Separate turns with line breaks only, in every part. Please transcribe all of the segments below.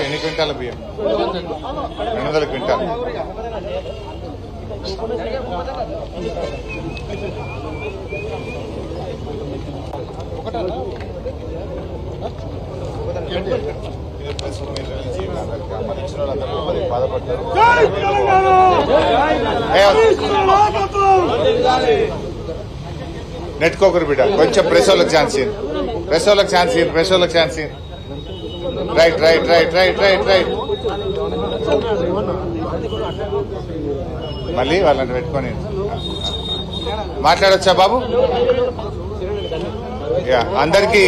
ఎన్ని క్వింటాల బియ్యం? 200 క్వింటాలు. నెట్టుకోకరు బిడ్డ, కొంచెం ప్రెస్ వాళ్ళకి ఛాన్స్ ఇవ్వండి. ప్రెస్ వాళ్ళకి ఛాన్స్ ఇవ్వండి. ప్రెస్ వాళ్ళకి ఛాన్స్ ఇవ్వండి. Right right right right right right. మళ్ళీ వాళ్ళని పెట్టుకొని మాట్లాడొచ్చా బాబు? అందరికీ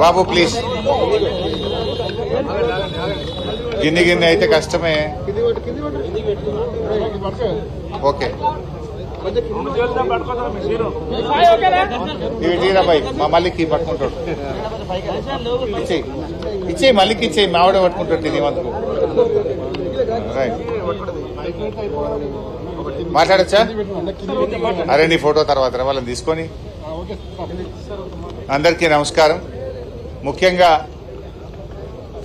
బాబు ప్లీజ్. గిన్నె అయితే కష్టమే. ఓకే ఇవి తీరాబాయి మా మల్లికి పట్టుకుంటాడు. ఇచ్చేయి మల్లికి ఇచ్చేయి, మావిడ పట్టుకుంటాడు తిని వంతుకు. రైట్ మాట్లాడచ్చా? అరే నీ ఫోటో తర్వాత వాళ్ళని తీసుకొని. అందరికీ నమస్కారం. ముఖ్యంగా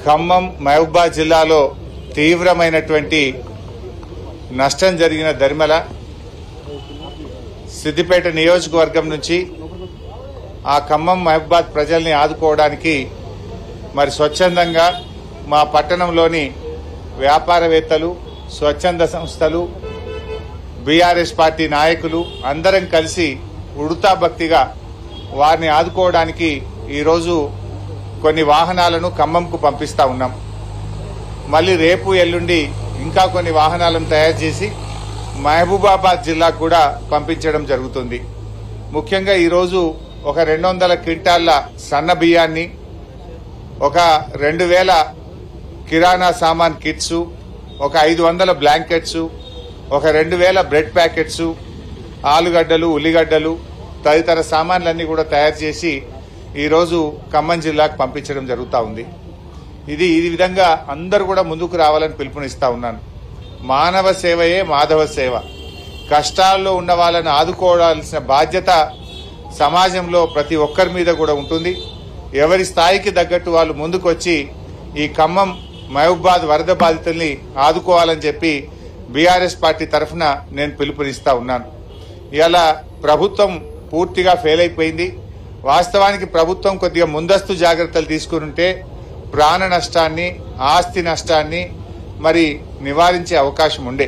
ఖమ్మం మహబూబాద్ జిల్లాలో తీవ్రమైనటువంటి నష్టం జరిగిన దరిమల సిద్దిపేట నియోజకవర్గం నుంచి ఆ ఖమ్మం మహబూబాద్ ప్రజల్ని ఆదుకోవడానికి మరి స్వచ్ఛందంగా మా పట్టణంలోని వ్యాపారవేత్తలు, స్వచ్ఛంద సంస్థలు, బీఆర్ఎస్ పార్టీ నాయకులు అందరం కలిసి ఉడతా భక్తిగా వారిని ఆదుకోవడానికి ఈరోజు కొన్ని వాహనాలను ఖమ్మంకు పంపిస్తా ఉన్నాం. మళ్ళీ రేపు ఎల్లుండి ఇంకా కొన్ని వాహనాలను తయారు చేసి మహబూబాబాద్ జిల్లాకు కూడా పంపించడం జరుగుతుంది. ముఖ్యంగా ఈరోజు ఒక 200 క్వింటాళ్ల సన్న బియ్యాన్ని, ఒక 2000 కిరాణా సామాన్ కిట్స్, ఒక 500 బ్లాంకెట్స్, ఒక 2000 బ్రెడ్ ప్యాకెట్స్, ఆలుగడ్డలు, ఉల్లిగడ్డలు తదితర సామాన్లన్నీ కూడా తయారు చేసి ఈరోజు ఖమ్మం జిల్లాకు పంపించడం జరుగుతూ ఉంది. ఈ విధంగా అందరూ కూడా ముందుకు రావాలని పిలుపునిస్తా ఉన్నాను. మానవ సేవయే మాధవ సేవ. కష్టాల్లో ఉన్న వాళ్ళని ఆదుకోవాల్సిన బాధ్యత సమాజంలో ప్రతి ఒక్కరి మీద కూడా ఉంటుంది. ఎవరి స్థాయికి తగ్గట్టు వాళ్ళు ముందుకు వచ్చి ఈ ఖమ్మం మహబూబాద్ వరద బాధితుల్ని ఆదుకోవాలని చెప్పి బీఆర్ఎస్ పార్టీ తరఫున నేను పిలుపునిస్తా ఉన్నాను. ఇవాళ ప్రభుత్వం పూర్తిగా ఫెయిల్ అయిపోయింది. వాస్తవానికి ప్రభుత్వం కొద్దిగా ముందస్తు జాగ్రత్తలు తీసుకుని ప్రాణ నష్టాన్ని, ఆస్తి నష్టాన్ని మరి నివారించే అవకాశం ఉండే.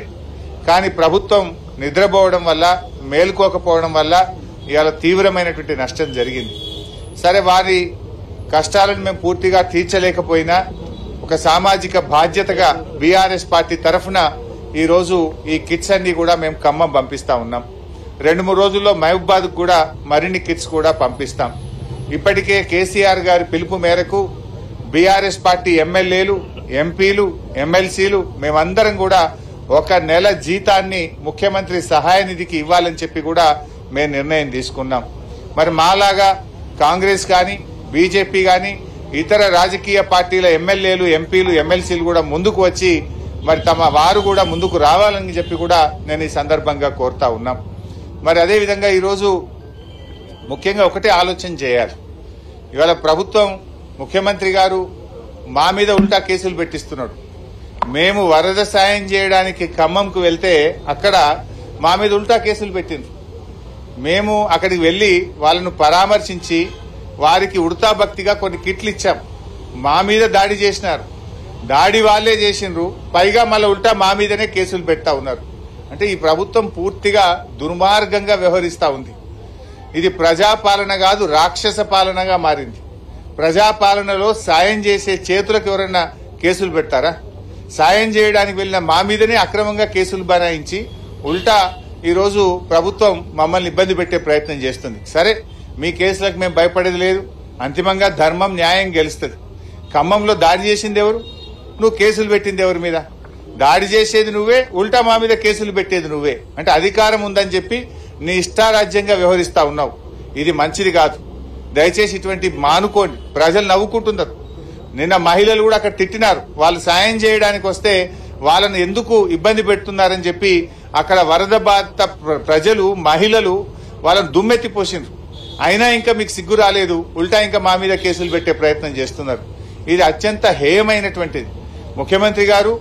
కానీ ప్రభుత్వం నిద్రపోవడం వల్ల, మేలుకోకపోవడం వల్ల ఇవాళ తీవ్రమైనటువంటి నష్టం జరిగింది. సరే, వారి కష్టాలను మేము పూర్తిగా తీర్చలేకపోయినా ఒక సామాజిక బాధ్యతగా బీఆర్ఎస్ పార్టీ తరఫున ఈరోజు ఈ కిట్స్ అన్ని కూడా మేము ఖమ్మం పంపిస్తా ఉన్నాం. 2-3 రోజుల్లో మహబూబాద్ కూడా మరిన్ని కిట్స్ కూడా పంపిస్తాం. ఇప్పటికే కేసీఆర్ గారి పిలుపు మేరకు బీఆర్ఎస్ పార్టీ ఎమ్మెల్యేలు, ఎంపీలు, ఎమ్మెల్సీలు మేమందరం కూడా 1 నెల జీతాన్ని ముఖ్యమంత్రి సహాయ నిధికి ఇవ్వాలని చెప్పి కూడా మేము నిర్ణయం తీసుకున్నాం. మరి మాలాగా కాంగ్రెస్ కానీ, బీజేపీ కానీ, ఇతర రాజకీయ పార్టీల ఎమ్మెల్యేలు, ఎంపీలు, ఎమ్మెల్సీలు కూడా ముందుకు వచ్చి మరి వారు కూడా ముందుకు రావాలని చెప్పి కూడా నేను ఈ సందర్భంగా కోరుతా ఉన్నాం. మరి అదేవిధంగా ఈరోజు ముఖ్యంగా ఒకటే ఆలోచన చేయాలి. ఇవాళ ప్రభుత్వం, ముఖ్యమంత్రి గారు మా మీద ఉల్టా కేసులు పెట్టిస్తున్నాడు. మేము వరద సాయం చేయడానికి ఖమ్మంకు వెళ్తే అక్కడ మా మీద ఉల్టా కేసులు పెట్టిండ్రు. మేము అక్కడికి వెళ్లి వాళ్ళను పరామర్శించి వారికి ఉడతా భక్తిగా కొన్ని కిట్లు ఇచ్చాం. మా మీద దాడి చేసినారు. దాడి వాళ్లే చేసిండ్రు, పైగా మళ్ళీ ఉల్టా మా మీదనే కేసులు పెడతా ఉన్నారు. అంటే ఈ ప్రభుత్వం పూర్తిగా దుర్మార్గంగా వ్యవహరిస్తా ఉంది. ఇది ప్రజాపాలన కాదు, రాక్షస పాలనగా మారింది. ప్రజాపాలనలో సాయం చేసే చేతులకు ఎవరైనా కేసులు పెడతారా? సాయం చేయడానికి వెళ్లిన మా మీదనే అక్రమంగా కేసులు బనాయించి ఉల్టా ఈరోజు ప్రభుత్వం మమ్మల్ని ఇబ్బంది పెట్టే ప్రయత్నం చేస్తుంది. సరే, మీ కేసులకు మేము భయపడేది లేదు. అంతిమంగా ధర్మం, న్యాయం గెలుస్తుంది. ఖమ్మంలో దాడి చేసింది ఎవరు? నువ్వు కేసులు పెట్టింది ఎవరి మీద? దాడి చేసేది నువ్వే, ఉల్టా మా మీద కేసులు పెట్టేది నువ్వే. అంటే అధికారం ఉందని చెప్పి నీ ఇష్టారాజ్యంగా వ్యవహరిస్తా ఉన్నావు. ఇది మంచిది కాదు. దయచేసి ఇటువంటి మానుకోండి. ప్రజలు నవ్వుకుంటున్నారు. నిన్న మహిళలు కూడా అక్కడ తిట్టినారు. వాళ్ళు సాయం చేయడానికి వస్తే వాళ్ళను ఎందుకు ఇబ్బంది పెడుతున్నారని చెప్పి అక్కడ వరద బాధిత ప్రజలు మహిళలు వాళ్ళని దుమ్మెత్తిపోసిండ్రు. అయినా ఇంకా మీకు సిగ్గు రాలేదు, ఉల్టా ఇంకా మా మీద కేసులు పెట్టే ప్రయత్నం చేస్తున్నారు. ఇది అత్యంత హేయమైనటువంటిది. ముఖ్యమంత్రి గారు,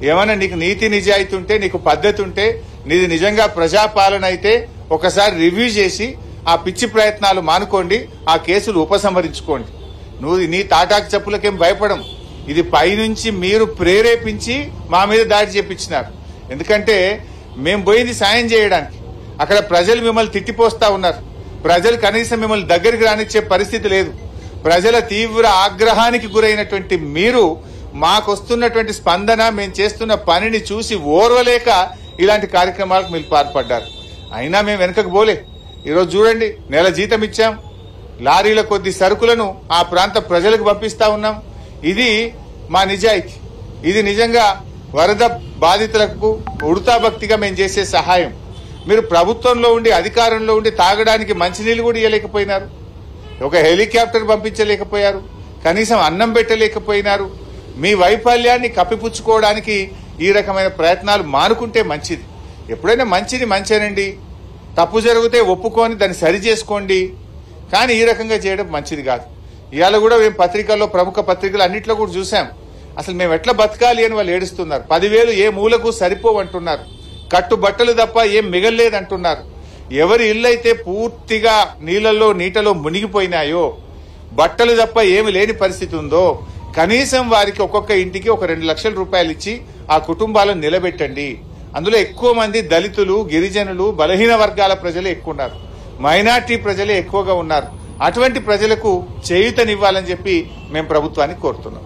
ఏమైనా నీకు నీతి నిజాయితీ ఉంటే, నీకు పద్ధతి ఉంటే, నీది నిజంగా ప్రజాపాలన అయితే ఒకసారి రివ్యూ చేసి ఆ పిచ్చి ప్రయత్నాలు మానుకోండి, ఆ కేసులు ఉపసంహరించుకోండి. నువ్వు నీ తాటాకు చెప్పులకేం భయపడం. ఇది పైనుంచి మీరు ప్రేరేపించి మా మీద దాడి చేపించినారు. ఎందుకంటే మేము పోయింది సాయం చేయడానికి. అక్కడ ప్రజలు మిమ్మల్ని తిట్టిపోస్తా ఉన్నారు. ప్రజలు కనీసం మిమ్మల్ని దగ్గరికి రానిచ్చే పరిస్థితి లేదు. ప్రజల తీవ్ర ఆగ్రహానికి గురైనటువంటి మీరు మాకొస్తున్నటువంటి స్పందన, మేము చేస్తున్న పనిని చూసి ఓర్వలేక ఇలాంటి కార్యక్రమాలకు మీరు పాల్పడ్డారు. అయినా మేము వెనకకు పోలే. ఈరోజు చూడండి, నెల జీతం ఇచ్చాం, లారీల కొద్ది సరుకులను ఆ ప్రాంత ప్రజలకు పంపిస్తా ఉన్నాం. ఇది మా నిజాయితీ. ఇది నిజంగా వరద బాధితులకు ఉడతా భక్తిగా మేము చేసే సహాయం. మీరు ప్రభుత్వంలో ఉండి, అధికారంలో ఉండి తాగడానికి మంచినీళ్ళు కూడా ఇవ్వలేకపోయినారు, ఒక హెలికాప్టర్ పంపించలేకపోయారు, కనీసం అన్నం పెట్టలేకపోయినారు. మీ వైఫల్యాన్ని కప్పిపుచ్చుకోవడానికి ఈ రకమైన ప్రయత్నాలు మానుకుంటే మంచిది. ఎప్పుడైనా మంచిది మంచేనండి, తప్పు జరిగితే ఒప్పుకొని దాన్ని సరి చేసుకోండి, కానీ ఈ రకంగా చేయడం మంచిది కాదు. ఇవాళ కూడా మేము పత్రికల్లో, ప్రముఖ పత్రికలు అన్నింటిలో కూడా చూసాం. అసలు మేము ఎట్లా బతకాలి అని వాళ్ళు ఏడుస్తున్నారు. 10,000 ఏ మూలకు సరిపోవంటున్నారు. కట్టు బట్టలు తప్ప ఏం మిగల్లేదంటున్నారు. ఎవరి ఇల్లు అయితే పూర్తిగా నీటలో మునిగిపోయినాయో, బట్టలు తప్ప ఏమి లేని పరిస్థితి ఉందో, కనీసం వారికి ఒక్కొక్క ఇంటికి ఒక 2 లక్షల రూపాయలు ఇచ్చి ఆ కుటుంబాలను నిలబెట్టండి. అందులో ఎక్కువ మంది దళితులు, గిరిజనులు, బలహీన వర్గాల ప్రజలే ఎక్కువ ఉన్నారు, మైనార్టీ ప్రజలే ఎక్కువగా ఉన్నారు. అటువంటి ప్రజలకు చేయూతనివ్వాలని చెప్పి మేము ప్రభుత్వాన్ని కోరుతున్నాం.